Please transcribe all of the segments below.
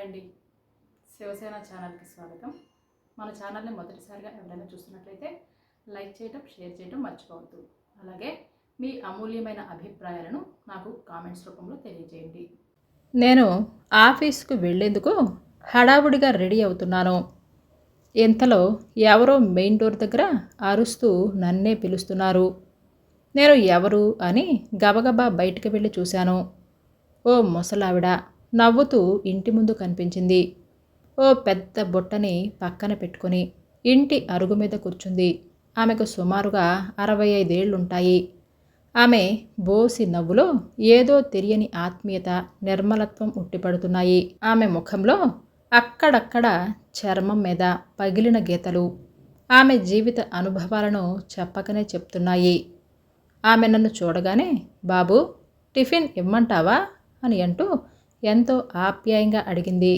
Hi అండి. శివసేన ఛానల్కి స్వాగతం. మన ఛానల్ని మొదటిసారిగా ఎవరైనా చూస్తున్నట్లయితే లైక్ చేయటం, షేర్ చేయటం మర్చిపోవద్దు. అలాగే మీ అమూల్యమైన అభిప్రాయాలను నాకు కామెంట్స్ రూపంలో తెలియజేయండి. నేను ఆఫీస్కు వెళ్ళేందుకు హడావుడిగా రెడీ అవుతున్నాను. ఇంతలో ఎవరో మెయిన్ డోర్ దగ్గర అరుస్తూ నన్నే పిలుస్తున్నారు. నేను ఎవరు అని గబగబా బయటికి వెళ్ళి చూశాను. ఓ ముసలావిడ నవ్వుతూ ఇంటి ముందు కనిపించింది. ఓ పెద్ద బుట్టని పక్కన పెట్టుకొని ఇంటి అరుగు మీద కూర్చుంది. ఆమెకు సుమారుగా 65 ఏళ్లుంటాయి. ఆమె బోసి నవ్వులో ఏదో తెలియని ఆత్మీయత, నిర్మలత్వం ఉట్టిపడుతున్నాయి. ఆమె ముఖంలో అక్కడక్కడ చర్మం మీద పగిలిన గీతలు ఆమె జీవిత అనుభవాలను చెప్పకనే చెప్తున్నాయి. ఆమె నన్ను చూడగానే, బాబూ, టిఫిన్ ఇమ్మంటావా అని అంటూ ఎంతో ఆప్యాయంగా అడిగింది.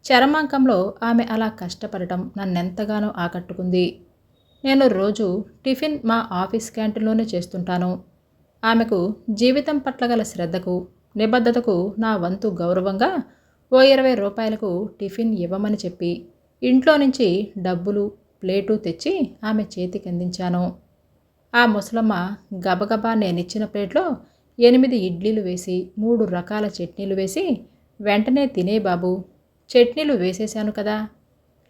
చరమాంకంలో ఆమె అలా కష్టపడటం నన్నెంతగానో ఆకట్టుకుంది. నేను రోజు టిఫిన్ మా ఆఫీస్ క్యాంటీన్లోనే చేస్తుంటాను. ఆమెకు జీవితం పట్ల గల శ్రద్ధకు, నిబద్ధతకు నా వంతు గౌరవంగా ఓ 20 రూపాయలకు టిఫిన్ ఇవ్వమని చెప్పి ఇంట్లో నుంచి డబ్బులు, ప్లేటు తెచ్చి ఆమె చేతికి అందించాను. ఆ ముసలమ్మ గబగబా నేనిచ్చిన ప్లేట్లో 8 ఇడ్లీలు వేసి 3 రకాల చట్నీలు వేసి, వెంటనే తినే బాబు, చట్నీలు వేసేశాను కదా,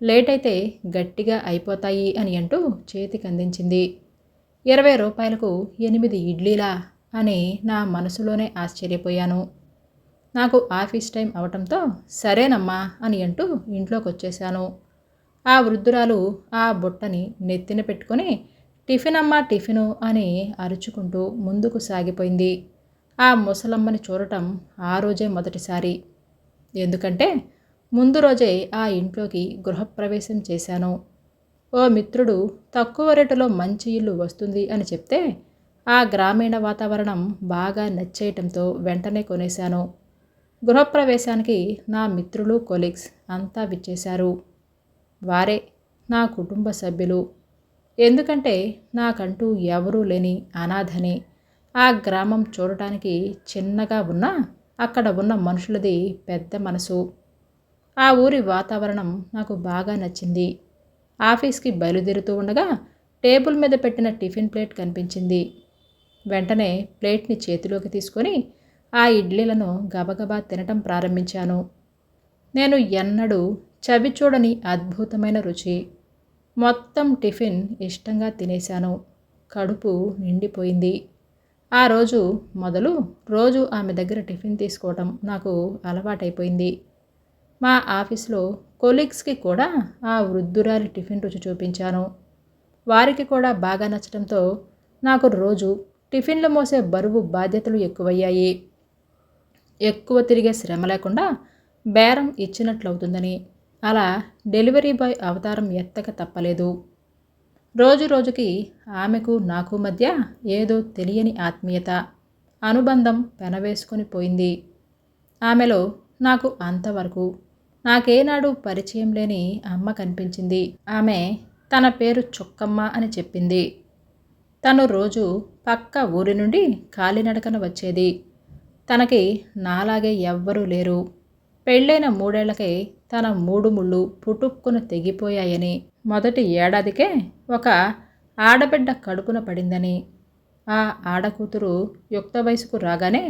లేట్ అయితే గట్టిగా అయిపోతాయి అని అంటూ చేతికి అందించింది. 20 రూపాయలకు 8 ఇడ్లీలా అని నా మనసులోనే ఆశ్చర్యపోయాను. నాకు ఆఫీస్ టైం అవటంతో సరేనమ్మా అని అంటూ ఇంట్లోకి వచ్చేశాను. ఆ వృద్ధురాలు ఆ బుట్టని నెత్తిన పెట్టుకొని టిఫిన్ అమ్మా టిఫిను అని అరుచుకుంటూ ముందుకు సాగిపోయింది. ఆ ముసలమ్మని చూడటం ఆ రోజే మొదటిసారి. ఎందుకంటే ముందు రోజే ఆ ఇంట్లోకి గృహప్రవేశం చేశాను. ఓ మిత్రుడు తక్కువ రేటులో మంచి ఇల్లు వస్తుంది అని చెప్తే ఆ గ్రామీణ వాతావరణం బాగా నచ్చేయటంతో వెంటనే కొనేశాను. గృహప్రవేశానికి నా మిత్రులు, కొలీగ్స్ అంతా విచ్చేశారు. వారే నా కుటుంబ సభ్యులు. ఎందుకంటే నాకంటూ ఎవరూ లేని అనాథని. ఆ గ్రామం చూడటానికి చిన్నగా ఉన్నా అక్కడ ఉన్న మనుషులది పెద్ద మనసు. ఆ ఊరి వాతావరణం నాకు బాగా నచ్చింది. ఆఫీస్కి బయలుదేరుతూ ఉండగా టేబుల్ మీద పెట్టిన టిఫిన్ ప్లేట్ కనిపించింది. వెంటనే ప్లేట్ని చేతిలోకి తీసుకొని ఆ ఇడ్లీలను గబగబా తినటం ప్రారంభించాను. నేను ఎన్నడూ చవి చూడని అద్భుతమైన రుచి. మొత్తం టిఫిన్ ఇష్టంగా తినేశాను. కడుపు నిండిపోయింది. ఆ రోజు మొదలు రోజు ఆమె దగ్గర టిఫిన్ తీసుకోవటం నాకు అలవాటైపోయింది. మా ఆఫీస్లో కొలీగ్స్కి కూడా ఆ వృద్ధురాలి టిఫిన్ రుచి చూపించాను. వారికి కూడా బాగా నచ్చడంతో నాకు రోజు టిఫిన్లు మోసే బరువు బాధ్యతలు ఎక్కువయ్యాయి. ఎక్కువ తిరిగే శ్రమ లేకుండా బేరం ఇచ్చినట్లవుతుందని అలా డెలివరీ బాయ్ అవతారం ఎత్తక తప్పలేదు. రోజు రోజుకి ఆమెకు నాకు మధ్య ఏదో తెలియని ఆత్మీయత, అనుబంధం పెనవేసుకొని పోయింది. ఆమెలో నాకు అంతవరకు నాకేనాడు పరిచయం లేని అమ్మ కనిపించింది. ఆమె తన పేరు చుక్కమ్మ అని చెప్పింది. తను రోజు పక్క ఊరి నుండి కాలినడకన వచ్చేది. తనకి నాలాగే ఎవ్వరూ లేరు. పెళ్ళైన 3 ఏళ్లకే తన 3 ముళ్ళు పుటుక్కున తెగిపోయాయని, మొదటి ఏడాదికే ఒక ఆడబిడ్డ కడుపున పడిందని, ఆ ఆడకూతురు యుక్త వయసుకు రాగానే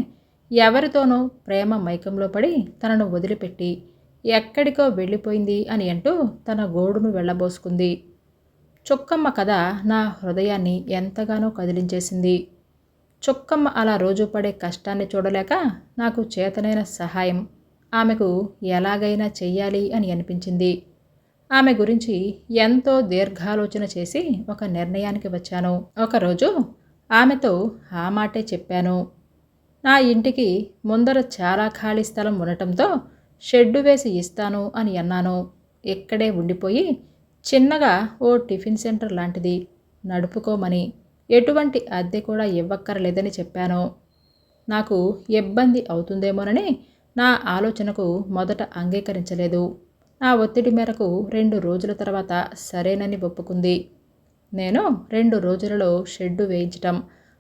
ఎవరితోనో ప్రేమ మైకంలో పడి తనను వదిలిపెట్టి ఎక్కడికో వెళ్ళిపోయింది అని అంటూ తన గోడును వెళ్ళబోసుకుంది. చుక్కమ్మ కథ నా హృదయాన్ని ఎంతగానో కదిలించేసింది. చుక్కమ్మ అలా రోజు పడే కష్టాన్ని చూడలేక నాకు చేతనైన సహాయం ఆమెకు ఎలాగైనా చెయ్యాలి అని అనిపించింది. ఆమె గురించి ఎంతో దీర్ఘాలోచన చేసి ఒక నిర్ణయానికి వచ్చాను. ఒకరోజు ఆమెతో ఆ మాటే చెప్పాను. నా ఇంటికి ముందర చాలా ఖాళీ స్థలం ఉండటంతో షెడ్డు వేసి ఇస్తాను అని అన్నాను. ఇక్కడే ఉండిపోయి చిన్నగా ఓ టిఫిన్ సెంటర్ లాంటిది నడుపుకోమని, ఎటువంటి అద్దె కూడా ఇవ్వక్కర్లేదని చెప్పాను. నాకు ఇబ్బంది అవుతుందేమోనని నా ఆలోచనకు మొదట అంగీకరించలేదు. నా ఒత్తిడి మేరకు 2 రోజుల తర్వాత సరేనని ఒప్పుకుంది. నేను 2 రోజులలో షెడ్డు వేయించటం,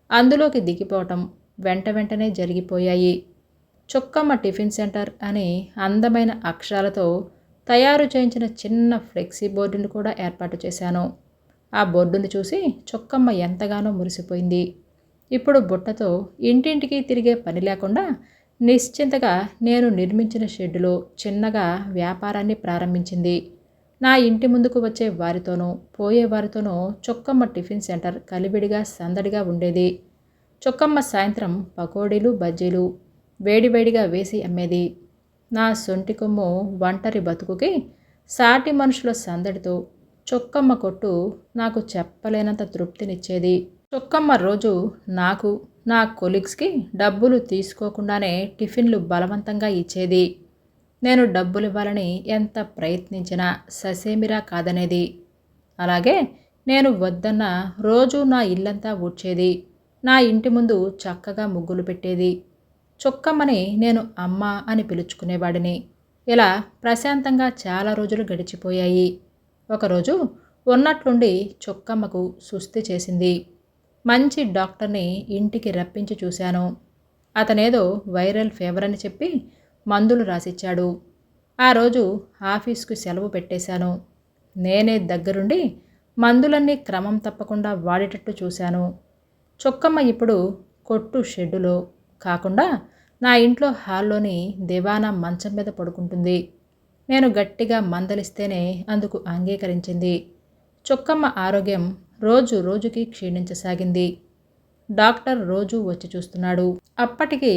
అందులోకి దిగిపోవటం వెంటనే జరిగిపోయాయి. చొక్కమ్మ టిఫిన్ సెంటర్ అని అందమైన అక్షరాలతో తయారు చేయించిన చిన్న ఫ్లెక్సీ బోర్డుని కూడా ఏర్పాటు చేశాను. ఆ బోర్డుని చూసి చొక్కమ్మ ఎంతగానో మురిసిపోయింది. ఇప్పుడు బుట్టతో ఇంటింటికి తిరిగే పని లేకుండా నిశ్చింతగా నేను నిర్మించిన షెడ్డులో చిన్నగా వ్యాపారాన్ని ప్రారంభించింది. నా ఇంటి ముందుకు వచ్చే వారితోనూ పోయే వారితోనూ చొక్కమ్మ టిఫిన్ సెంటర్ కలివిడిగా సందడిగా ఉండేది. చొక్కమ్మ సాయంత్రం పకోడీలు బజ్జీలు వేడివేడిగా వేసి అమ్మేది. నా సొంటి కొమ్ము ఒంటరి బతుకుకి సాటి మనుషుల సందడితో చొక్కమ్మ కొట్టు నాకు చెప్పలేనంత తృప్తినిచ్చేది. చొక్కమ్మ రోజు నాకు నా కొలీగ్స్కి డబ్బులు తీసుకోకుండానే టిఫిన్లు బలవంతంగా ఇచ్చేది. నేను డబ్బులు ఇవ్వాలని ఎంత ప్రయత్నించినా ససేమిరా కాదనేది. అలాగే నేను వద్దన్న రోజు నా ఇల్లంతా ఊడ్చేది. నా ఇంటి ముందు చక్కగా ముగ్గులు పెట్టేది. చొక్కమ్మని నేను అమ్మ అని పిలుచుకునేవాడిని. ఇలా ప్రశాంతంగా చాలా రోజులు గడిచిపోయాయి. ఒకరోజు ఉన్నట్లుండి చొక్కమ్మకు సుస్థి చేసింది. మంచి డాక్టర్ని ఇంటికి రప్పించి చూశాను. అతనేదో వైరల్ ఫీవర్ అని చెప్పి మందులు రాసిచ్చాడు. ఆ రోజు ఆఫీస్కు సెలవు పెట్టేశాను. నేనే దగ్గరుండి మందులన్నీ క్రమం తప్పకుండా వాడేటట్టు చూశాను. చొక్కమ్మ ఇప్పుడు కొట్టు షెడ్డులో కాకుండా నా ఇంట్లో హాల్లోని దివానా మంచం మీద పడుకుంటుంది. నేను గట్టిగా మందలిస్తేనే అందుకు అంగీకరించింది. చొక్కమ్మ ఆరోగ్యం రోజు రోజుకి క్షీణించసాగింది. డాక్టర్ రోజూ వచ్చి చూస్తున్నాడు. అప్పటికి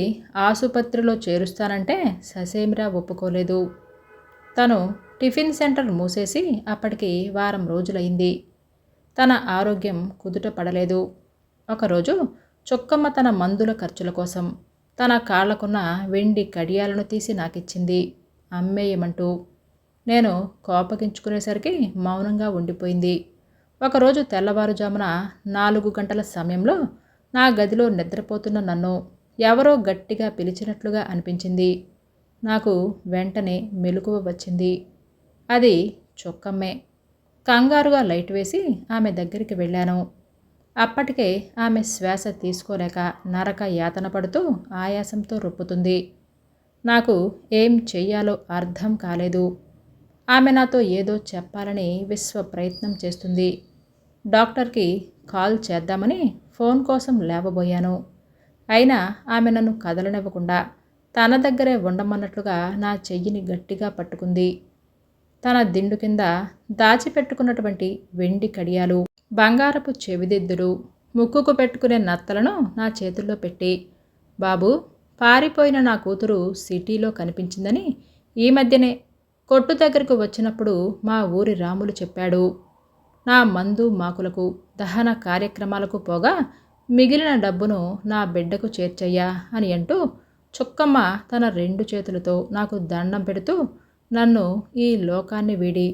ఆసుపత్రిలో చేరుస్తానంటే ససేమిరా ఒప్పుకోలేదు. తను టిఫిన్ సెంటర్ మూసేసి అప్పటికి వారం రోజులైంది. తన ఆరోగ్యం కుదుట పడలేదు. ఒకరోజు చొక్కమ్మ తన మందుల ఖర్చుల కోసం తన కాళ్లకున్న వెండి కడియాలను తీసి నాకిచ్చింది అమ్మేయమంటూ. నేను కోపగించుకునేసరికి మౌనంగా ఉండిపోయింది. ఒకరోజు తెల్లవారుజామున 4 గంటల సమయంలో నా గదిలో నిద్రపోతున్న నన్ను ఎవరో గట్టిగా పిలిచినట్లుగా అనిపించింది. నాకు వెంటనే మెలకువ వచ్చింది. అది చొక్కమ్మే. కంగారుగా లైట్ వేసి ఆమె దగ్గరికి వెళ్ళాను. అప్పటికే ఆమె శ్వాస తీసుకోలేక నరక యాతన పడుతూ ఆయాసంతో రొప్పుతుంది. నాకు ఏం చెయ్యాలో అర్థం కాలేదు. ఆమె నాతో ఏదో చెప్పాలని విశ్వ ప్రయత్నం చేస్తుంది. డాక్టర్కి కాల్ చేద్దామని ఫోన్ కోసం లేవబోయాను. అయినా ఆమె నన్ను కదలనివ్వకుండా తన దగ్గరే ఉండమన్నట్లుగా నా చెయ్యిని గట్టిగా పట్టుకుంది. తన దిండు కింద దాచిపెట్టుకున్నటువంటి వెండి కడియాలు, బంగారపు చెవిదిద్దులు, ముక్కుకు పెట్టుకునే నత్తలను నా చేతుల్లో పెట్టి, బాబూ, పారిపోయిన నా కూతురు సిటీలో కనిపించిందని ఈ మధ్యనే కొట్టు దగ్గరకు వచ్చినప్పుడు మా ఊరి రాములు చెప్పాడు. నా మందు మాకులకు దహన కార్యక్రమాలకు పోగా మిగిలిన డబ్బును నా బిడ్డకు చేర్చయ్యా అని అంటూ చొక్కమ్మ తన 2 చేతులతో నాకు దండం పెడుతూ నన్ను ఈ లోకాన్ని వీడి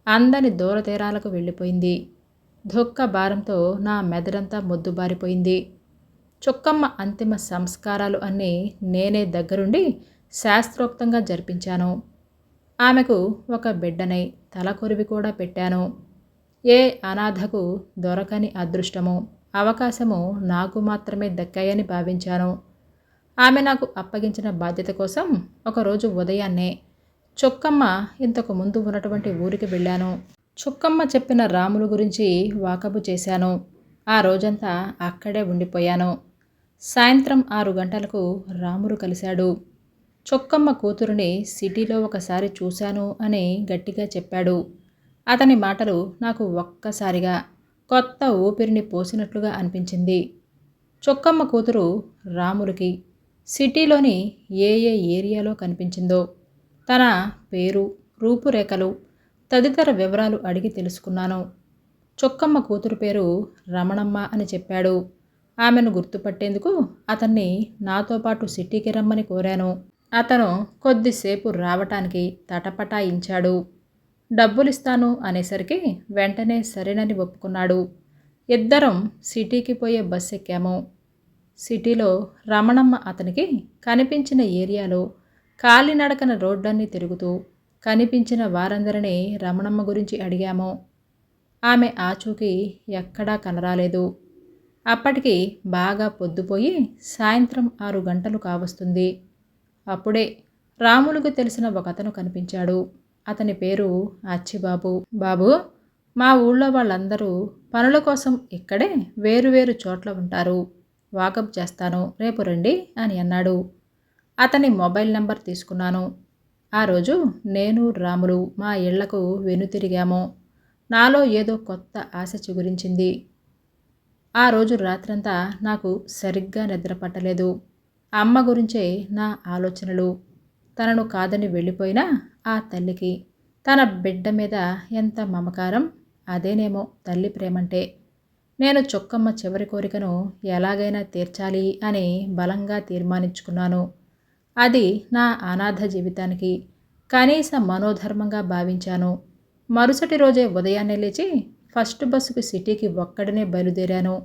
అందని దూరతీరాలకు వెళ్ళిపోయింది. దుఃఖ భారంతో నా మెదడంతా మొద్దుబారిపోయింది. చొక్కమ్మ అంతిమ సంస్కారాలు అన్నీ నేనే దగ్గరుండి శాస్త్రోక్తంగా జరిపించాను. ఆమెకు ఒక బిడ్డనై తలకొరివి కూడా పెట్టాను. ఏ అనాథకు దొరకని అదృష్టము, అవకాశము నాకు మాత్రమే దక్కాయని భావించాను. ఆమె నాకు అప్పగించిన బాధ్యత కోసం ఒకరోజు ఉదయాన్నే చొక్కమ్మ ఇంతకు ముందు ఉన్నటువంటి ఊరికి వెళ్ళాను. చొక్కమ్మ చెప్పిన రాములు గురించి వాకబు చేశాను. ఆ రోజంతా అక్కడే ఉండిపోయాను. సాయంత్రం 6 గంటలకు రాములు కలిశాడు. చొక్కమ్మ కూతురుని సిటీలో ఒకసారి చూశాను అని గట్టిగా చెప్పాడు. అతని మాటలు నాకు ఒక్కసారిగా కొత్త ఊపిరిని పోసినట్లుగా అనిపించింది. చొక్కమ్మ కూతురు రాములకి సిటీలోని ఏ ఏరియాలో కనిపించిందో తన పేరు, రూపురేఖలు, తదితర వివరాలు అడిగి తెలుసుకున్నాను. చొక్కమ్మ కూతురు పేరు రమణమ్మ అని చెప్పాడు. ఆమెను గుర్తుపట్టేందుకు అతన్ని నాతో పాటు సిటీకి రమ్మని కోరాను. అతను కొద్దిసేపు రావటానికి తటపటాయించాడు. డబ్బులిస్తాను అనేసరికి వెంటనే సరేనని ఒప్పుకున్నాడు. ఇద్దరం సిటీకి పోయే బస్ ఎక్కాము. సిటీలో రమణమ్మ అతనికి కనిపించిన ఏరియాలో కాలినడకన రోడ్లన్నీ తిరుగుతూ కనిపించిన వారందరినీ రమణమ్మ గురించి అడిగాము. ఆమె ఆచూకీ ఎక్కడా కనరాలేదు. అప్పటికి బాగా పొద్దుపోయి సాయంత్రం 6 గంటలు కావస్తుంది. అప్పుడే రాములకు తెలిసిన ఒకతను కనిపించాడు. అతని పేరు అచ్చిబాబు. బాబు, మా ఊళ్ళో వాళ్ళందరూ పనుల కోసం ఇక్కడే వేరువేరు చోట్ల ఉంటారు. వాకప్ చేస్తాను, రేపు రండి అని అన్నాడు. అతని మొబైల్ నెంబర్ తీసుకున్నాను. ఆ రోజు నేను రాములు మా ఇళ్లకు వెనుతిరిగాము. నాలో ఏదో కొత్త ఆశ చిగురించింది. ఆ రోజు రాత్రంతా నాకు సరిగ్గా నిద్ర పట్టలేదు. అమ్మ గురించే నా ఆలోచనలు. తనను కాదని వెళ్ళిపోయినా ఆ తల్లికి తన బిడ్డ మీద ఎంత మమకారం. అదేనేమో తల్లి ప్రేమంటే. నేను చొక్కమ్మ చివరి కోరికను ఎలాగైనా తీర్చాలి అని బలంగా తీర్మానించుకున్నాను. అది నా అనాథ జీవితానికి కనీస మనోధర్మంగా భావించాను. మరుసటి రోజే ఉదయాన్నే లేచి ఫస్ట్ బస్సుకు సిటీకి ఒక్కడనే బయలుదేరాను.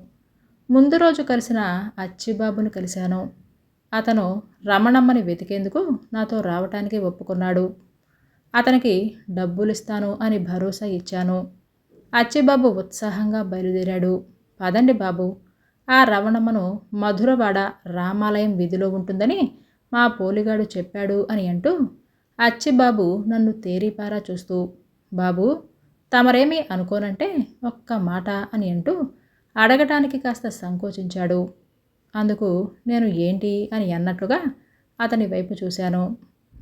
ముందు రోజు కలిసిన అచ్చిబాబును కలిశాను. అతను రమణమ్మని వెతికేందుకు నాతో రావటానికి ఒప్పుకున్నాడు. అతనికి డబ్బులిస్తాను అని భరోసా ఇచ్చాను. అచ్చిబాబు ఉత్సాహంగా బయలుదేరాడు. పదండి బాబు, ఆ రమణమ్మను మధురవాడ రామాలయం వీధిలో ఉంటుందని మా పోలిగాడు చెప్పాడు అని అంటూ అచ్చిబాబు నన్ను తేరిపారా చూస్తూ, బాబు తమరేమీ అనుకోనంటే ఒక్క మాట అని అంటూ అడగటానికి కాస్త సంకోచించాడు. అందుకు నేను ఏంటి అని అన్నట్లుగా అతని వైపు చూశాను.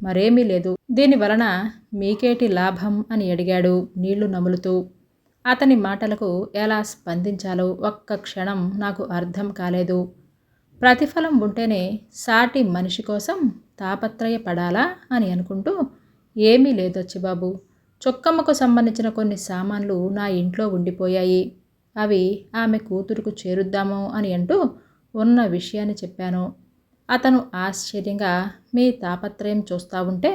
మరేమీ లేదు, దీనివలన మీకేటి లాభం అని అడిగాడు నీళ్లు నములుతూ. అతని మాటలకు ఎలా స్పందించాలో ఒక్క క్షణం నాకు అర్థం కాలేదు. ప్రతిఫలం ఉంటేనే సాటి మనిషి కోసం తాపత్రయపడాలా అని అనుకుంటూ, ఏమీ లేదొచ్చిబాబు, చొక్కమ్మకు సంబంధించిన కొన్ని సామాన్లు నా ఇంట్లో ఉండిపోయాయి. అవి ఆమె కూతురుకు చేరుద్దాము అని అంటూ ఉన్న విషయాన్ని చెప్పాను. అతను ఆశ్చర్యంగా, మీ తాపత్రయం చూస్తూ ఉంటే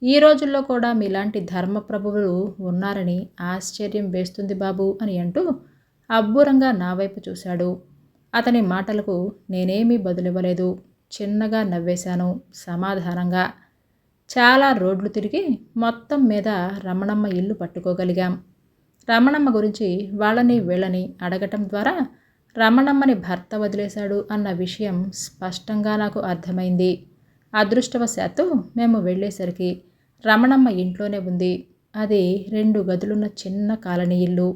ఈ రోజుల్లో కూడా మీలాంటి ధర్మప్రభువులు ఉన్నారని ఆశ్చర్యం వేస్తుంది బాబు అని అంటూ అబ్బురంగా నా వైపు చూశాడు. అతని మాటలకు నేనేమీ బదులివ్వలేదు. చిన్నగా నవ్వేశాను సమాధానంగా. చాలా రోడ్లు తిరిగి మొత్తం మీద రమణమ్మ ఇల్లు పట్టుకోగలిగాం. రమణమ్మ గురించి వాళ్ళని వీళ్ళని అడగటం ద్వారా రమణమ్మని భర్త వదిలేశాడు అన్న విషయం స్పష్టంగా నాకు అర్థమైంది. అదృష్టవశాత్తు మేము వెళ్ళేసరికి రమణమ్మ ఇంట్లోనే ఉంది. అది 2 గదులున్న చిన్న కాలనీ ఇల్లు.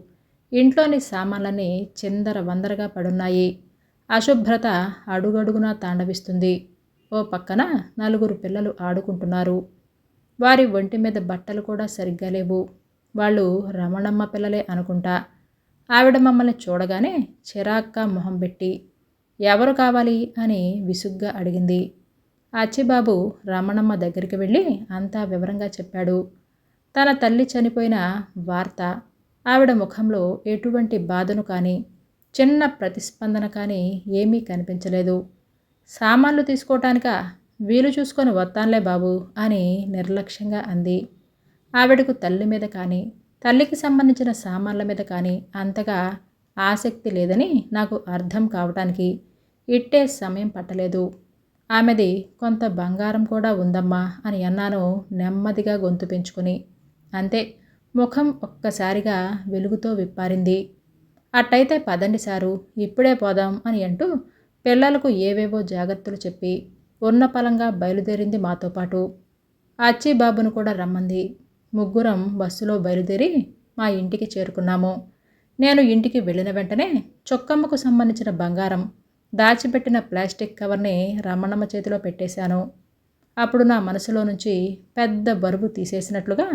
ఇంట్లోని సామాన్లన్నీ చిందర వందరగా పడున్నాయి. అశుభ్రత అడుగడుగునా తాండవిస్తుంది. ఓ పక్కన 4 పిల్లలు ఆడుకుంటున్నారు. వారి ఒంటి మీద బట్టలు కూడా సరిగ్గా లేవు. వాళ్ళు రమణమ్మ పిల్లలే అనుకుంటా. ఆవిడ మమ్మల్ని చూడగానే చిరాగ్గా మొహం పెట్టి, ఎవరు కావాలి అని విసుగ్గా అడిగింది. అచ్చిబాబు రమణమ్మ దగ్గరికి వెళ్ళి అంతా వివరంగా చెప్పాడు. తన తల్లి చనిపోయిన వార్త. ఆవిడ ముఖంలో ఎటువంటి బాధను కానీ చిన్న ప్రతిస్పందన కానీ ఏమీ కనిపించలేదు. సామాన్లు తీసుకోవటానికా, వీలు చూసుకొని వస్తానులే బాబు అని నిర్లక్ష్యంగా అంది. ఆవిడకు తల్లి మీద కానీ తల్లికి సంబంధించిన సామాన్ల మీద కానీ అంతగా ఆసక్తి లేదని నాకు అర్థం కావటానికి ఇట్టే సమయం పట్టలేదు. ఆమెది కొంత బంగారం కూడా ఉందమ్మా అని అన్నాను నెమ్మదిగా గొంతు పెంచుకుని. అంతే, ముఖం ఒక్కసారిగా వెలుగుతో విప్పారింది. అట్టయితే పదండి సారు, ఇప్పుడే పోదాం అని అంటూ పిల్లలకు ఏవేవో జాగ్రత్తలు చెప్పి ఉన్నపలంగా బయలుదేరింది మాతో పాటు. అచ్చిబాబును కూడా రమ్మంది. ముగ్గురం బస్సులో బయలుదేరి మా ఇంటికి చేరుకున్నాము. నేను ఇంటికి వెళ్ళిన వెంటనే చొక్కమ్మకు సంబంధించిన బంగారం దాచిపెట్టిన ప్లాస్టిక్ కవర్ని రమణమ్మ చేతిలో పెట్టేశాను. అప్పుడు నా మనసులో నుంచి పెద్ద బరువు తీసేసినట్లుగా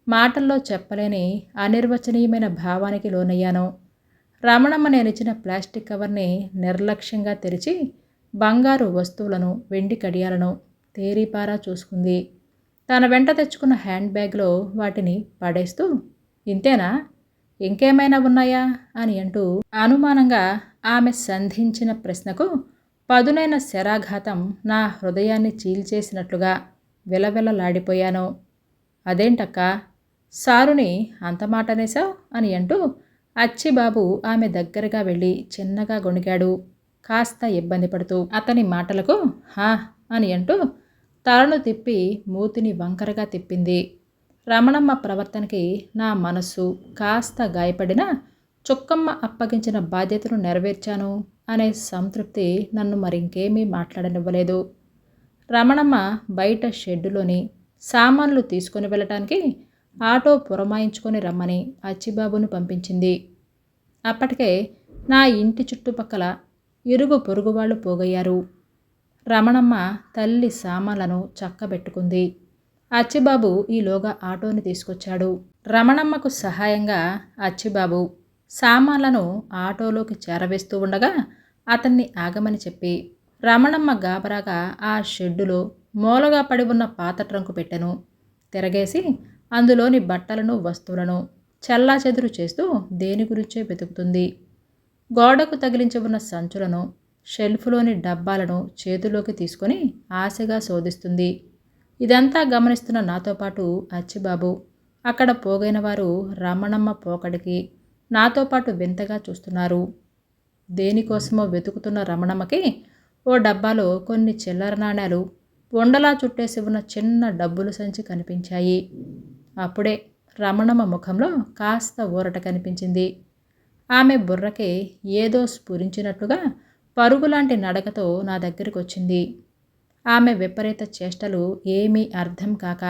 మాటల్లో చెప్పలేని అనిర్వచనీయమైన భావానికి లోనయ్యాను. రమణమ్మ నేనిచ్చిన ప్లాస్టిక్ కవర్ని నిర్లక్ష్యంగా తెరిచి బంగారు వస్తువులను, వెండి కడియాలను తేరిపారా చూసుకుంది. తన వెంట తెచ్చుకున్న హ్యాండ్ బ్యాగ్లో వాటిని పడేస్తూ, ఇంతేనా, ఇంకేమైనా ఉన్నాయా అని అంటూ అనుమానంగా ఆమె సంధించిన ప్రశ్నకు పదునైన శరాఘాతం నా హృదయాన్ని చీల్చేసినట్లుగా విలవిలలాడిపోయాను. అదేంటక్కా, సారుని అంత మాటనేశావు అని అంటూ అచ్చిబాబు ఆమె దగ్గరగా వెళ్ళి చిన్నగా గొణిగాడు, కాస్త ఇబ్బంది పడుతూ. అతని మాటలకు హా అని అంటూ తలను తిప్పి మూతిని వంకరగా తిప్పింది. రమణమ్మ ప్రవర్తనకి నా మనస్సు కాస్త గాయపడినా చుక్కమ్మ అప్పగించిన బాధ్యతను నెరవేర్చాను అనే సంతృప్తి నన్ను మరింకేమీ మాట్లాడనివ్వలేదు. రమణమ్మ బయట షెడ్డులోని సామాన్లు తీసుకొని వెళ్ళటానికి ఆటో పురమాయించుకొని రమ్మని అచ్చిబాబును పంపించింది. అప్పటికే నా ఇంటి చుట్టుపక్కల ఇరుగు పొరుగు వాళ్ళు పోగయ్యారు. రమణమ్మ తల్లి సామాన్లను చక్కబెట్టుకుంది. అచ్చిబాబు ఈలోగా ఆటోని తీసుకొచ్చాడు. రమణమ్మకు సహాయంగా అచ్చిబాబు సామాన్లను ఆటోలోకి చేరవేస్తూ ఉండగా అతన్ని ఆగమని చెప్పి రమణమ్మ గాబరాగా ఆ షెడ్డులో మూలగా పడి ఉన్న పాత ట్రంకు పెట్టెను తిరగేసి అందులోని బట్టలను వస్తువులను చెల్లాచెదురు చేస్తూ దేని గురించే వెతుకుతుంది. గోడకు తగిలించి ఉన్న సంచులను షెల్ఫ్లోని డబ్బాలను చేతిలోకి తీసుకొని ఆశగా శోధిస్తుంది. ఇదంతా గమనిస్తున్న నాతో పాటు అచ్చిబాబు అక్కడ పోగైన వారు రమణమ్మ పోకడికి నాతో పాటు వింతగా చూస్తున్నారు. దేనికోసమో వెతుకుతున్న రమణమ్మకి ఓ డబ్బాలో కొన్ని చిల్లర నాణేలు ఉండలా చుట్టేసి ఉన్న చిన్న డబ్బులు సంచి కనిపించాయి. అప్పుడే రమణమ్మ ముఖంలో కాస్త ఊరట కనిపించింది. ఆమె బుర్రకే ఏదో స్ఫురించినట్లుగా పరుగులాంటి నడకతో నా దగ్గరికి వచ్చింది. ఆమె విపరీత చేష్టలు ఏమీ అర్థం కాక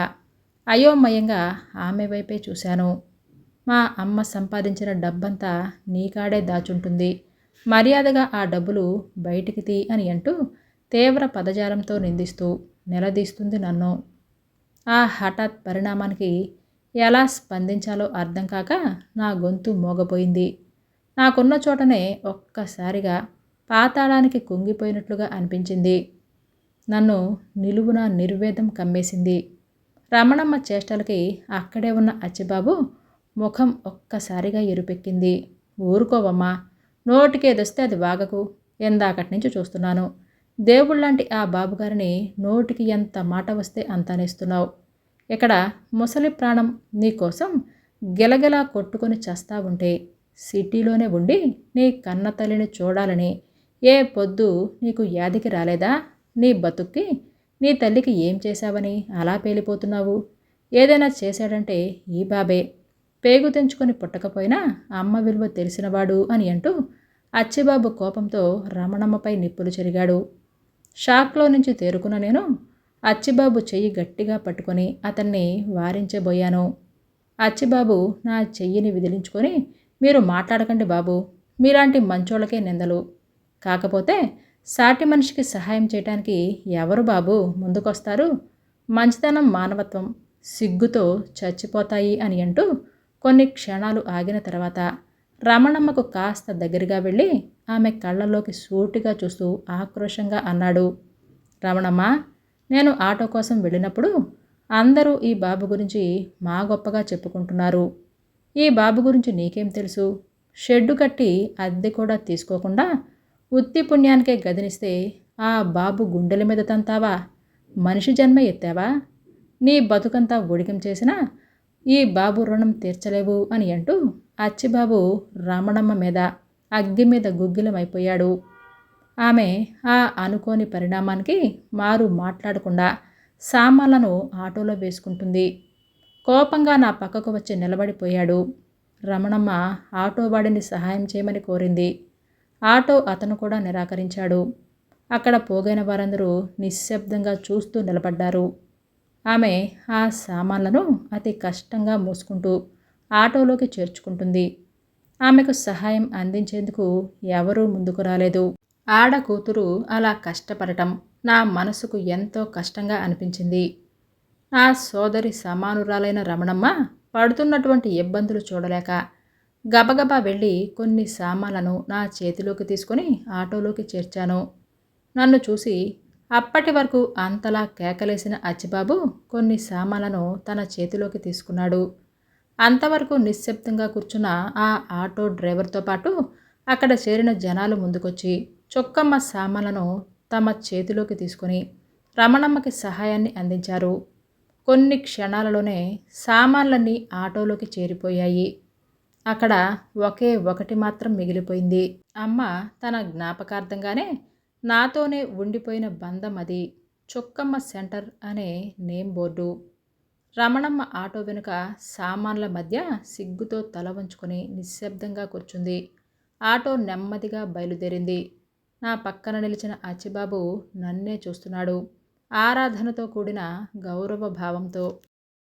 అయోమయంగా ఆమె వైపే చూశాను. మా అమ్మ సంపాదించిన డబ్బంతా నీకాడే దాచుంటుంది, మర్యాదగా ఆ డబ్బులు బయటికి తీ అని అంటూ తీవ్ర పదజాలంతో నిందిస్తూ నిలదీస్తుంది నన్ను. ఆ హఠాత్ పరిణామానికి ఎలా స్పందించాలో అర్థం కాక నా గొంతు మోగపోయింది. నాకున్న చోటనే ఒక్కసారిగా పాతాళానికి కుంగిపోయినట్లుగా అనిపించింది. నన్ను నిలువున నిర్వేదం కమ్మేసింది. రమణమ్మ చేష్టలకి అక్కడే ఉన్న అచ్చిబాబు ముఖం ఒక్కసారిగా ఎరుపెక్కింది. ఊరుకోవమ్మా, నోటికేదొస్తే అది వాగకు. ఎందాకటి నుంచి చూస్తున్నాను. దేవుళ్ళంటి ఆ బాబుగారిని నోటికి ఎంత మాట వస్తే అంత అనేస్తున్నావు. ఇక్కడ ముసలి ప్రాణం నీకోసం గిలగిలా కొట్టుకొని చస్తా ఉంటే సిటీలోనే ఉండి నీ కన్న తల్లిని చూడాలని ఏ పొద్దు నీకు యాదికి రాలేదా? నీ బతుక్కి నీ తల్లికి ఏం చేశావని అలా పేలిపోతున్నావు? ఏదైనా చేశాడంటే ఈ బాబే, పేగు తెంచుకొని పుట్టకపోయినా అమ్మ విలువ తెలిసినవాడు అని అంటూ అచ్చిబాబు కోపంతో రమణమ్మపై నిప్పులు చెరిగాడు. షాక్లో నుంచి తేరుకున్న నేను అచ్చిబాబు చెయ్యి గట్టిగా పట్టుకొని అతన్ని వారించబోయాను. అచ్చిబాబు నా చెయ్యిని విదిలించుకొని, మీరు మాట్లాడకండి బాబు, మీలాంటి మంచోళ్ళకే నిందలు. కాకపోతే సాటి మనిషికి సహాయం చేయటానికి ఎవరు బాబు ముందుకొస్తారు? మంచితనం, మానవత్వం సిగ్గుతో చచ్చిపోతాయి అని అంటూ కొన్ని క్షణాలు ఆగిన తర్వాత రమణమ్మకు కాస్త దగ్గరగా వెళ్ళి ఆమె కళ్ళల్లోకి సూటిగా చూస్తూ ఆక్రోషంగా అన్నాడు. రమణమ్మ, నేను ఆటో కోసం వెళ్ళినప్పుడు అందరూ ఈ బాబు గురించి మా గొప్పగా చెప్పుకుంటున్నారు. ఈ బాబు గురించి నీకేం తెలుసు? షెడ్డు కట్టి అద్దె కూడా తీసుకోకుండా ఉత్తి పుణ్యానికే గదినిస్తే ఆ బాబు గుండెల మీద తంతావా? మనిషి జన్మ ఎత్తావా? నీ బతుకంతా ఒడిగం చేసినా ఈ బాబు రుణం తీర్చలేవు అని అంటూ అచ్చిబాబు రమణమ్మ మీద అగ్గి మీద గుగ్గిలమైపోయాడు. ఆమె ఆ అనుకోని పరిణామానికి మారు మాట్లాడకుండా సామాన్లను ఆటోలో వేసుకుంటుంది. కోపంగా నా పక్కకు వచ్చి నిలబడిపోయాడు. రమణమ్మ ఆటో వాడిని సహాయం చేయమని కోరింది. ఆటో అతను కూడా నిరాకరించాడు. అక్కడ పోగైన వారందరూ నిశ్శబ్దంగా చూస్తూ నిలబడ్డారు. ఆమె ఆ సామాన్లను అతి కష్టంగా మోసుకుంటూ ఆటోలోకి చేర్చుకుంటుంది. ఆమెకు సహాయం అందించేందుకు ఎవరూ ముందుకు రాలేదు. ఆడ కూతురు అలా కష్టపడటం నా మనసుకు ఎంతో కష్టంగా అనిపించింది. నా సోదరి సమానురాలైన రమణమ్మ పడుతున్నటువంటి ఇబ్బందులు చూడలేక గబగబా వెళ్ళి కొన్ని సామాన్లను నా చేతిలోకి తీసుకొని ఆటోలోకి చేర్చాను. నన్ను చూసి అప్పటి వరకు అంతలా కేకలేసిన అచ్చిబాబు కొన్ని సామాన్లను తన చేతిలోకి తీసుకున్నాడు. అంతవరకు నిశ్శబ్దంగా కూర్చున్న ఆ ఆటో డ్రైవర్తో పాటు అక్కడ చేరిన జనాలు ముందుకొచ్చి చొక్కమ్మ సామాన్లను తమ చేతిలోకి తీసుకొని రమణమ్మకి సహాయాన్ని అందించారు. కొన్ని క్షణాలలోనే సామాన్లన్నీ ఆటోలోకి చేరిపోయాయి. అక్కడ ఒకే ఒకటి మాత్రం మిగిలిపోయింది. అమ్మ తన జ్ఞాపకార్థంగానే నాతోనే ఉండిపోయిన బంధం అది. చొక్కమ్మ సెంటర్ అనే నేమ్ బోర్డు. రమణమ్మ ఆటో వెనుక సామాన్ల మధ్య సిగ్గుతో తల వంచుకొని నిశ్శబ్దంగా కూర్చుంది. ఆటో నెమ్మదిగా బయలుదేరింది. నా పక్కన నిలిచిన అచ్చిబాబు నన్నే చూస్తున్నాడు. ఆరాధనతో కూడిన గౌరవ భావంతో